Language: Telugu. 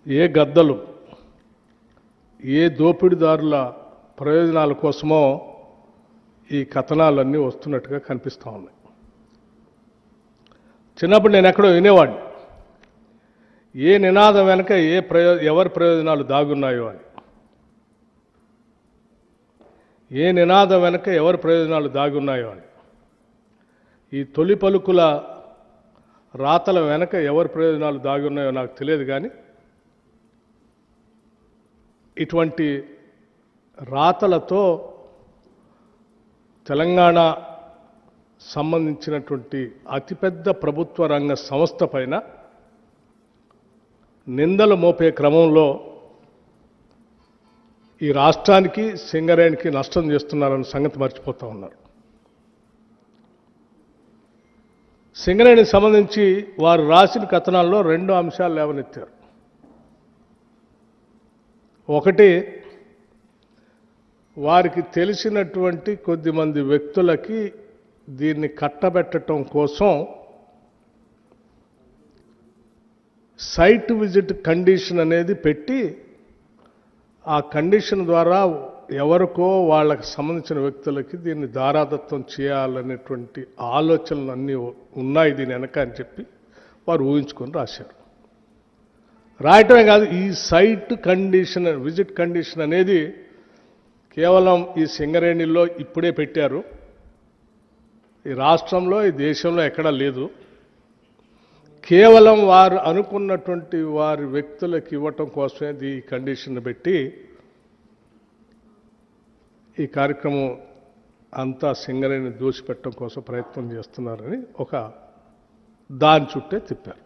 ఏ గద్దలు ఏ దోపిడీదారుల ప్రయోజనాల కోసమో ఈ కథనాలన్నీ వస్తున్నట్టుగా కనిపిస్తూ ఉన్నాయి. చిన్నప్పుడు నేను ఎక్కడో వినేవాడిని, ఏ నినాదం వెనక ఎవరి ప్రయోజనాలు దాగున్నాయో అని. ఏ నినాదం వెనక ఎవరి ప్రయోజనాలు దాగున్నాయో అని. ఈ తొలి పలుకుల రాతల వెనక ఎవరి ప్రయోజనాలు దాగున్నాయో నాకు తెలియదు, కానీ ఇటువంటి రాతలతో తెలంగాణ సంబంధించినటువంటి అతిపెద్ద ప్రభుత్వ రంగ సంస్థ పైన నిందలు మోపే క్రమంలో ఈ రాష్ట్రానికి సింగరేణికి నష్టం చేస్తున్నారన్న సంగతి మర్చిపోతూ ఉన్నారు. సింగరేణికి సంబంధించి వారు రాసిన కథనాల్లో 2 అంశాలు లేవనెత్తారు. ఒకటి, వారికి తెలిసినటువంటి కొద్దిమంది వ్యక్తులకి దీన్ని కట్టబెట్టడం కోసం సైట్ విజిట్ కండిషన్ అనేది పెట్టి, ఆ కండిషన్ ద్వారా ఎవరికో వాళ్ళకి సంబంధించిన వ్యక్తులకి దీన్ని దారాదత్తం చేయాలనేటువంటి ఆలోచనలు అన్నీ ఉన్నాయి దీని వెనక అని చెప్పి వారు ఊహించుకొని రాశారు. రాయటమే కాదు, ఈ సైట్ కండిషన్ విజిట్ కండిషన్ అనేది కేవలం ఈ సింగరేణిలో ఇప్పుడే పెట్టారు. ఈ రాష్ట్రంలో ఈ దేశంలో ఎక్కడా లేదు. కేవలం వారు అనుకున్నటువంటి వారి వ్యక్తులకు ఇవ్వటం కోసమే ఈ కండిషన్ పెట్టి ఈ కార్యక్రమం అంతా సింగరేణిని దూసిపెట్టడం కోసం ప్రయత్నం చేస్తున్నారని దాని చుట్టే తిప్పారు.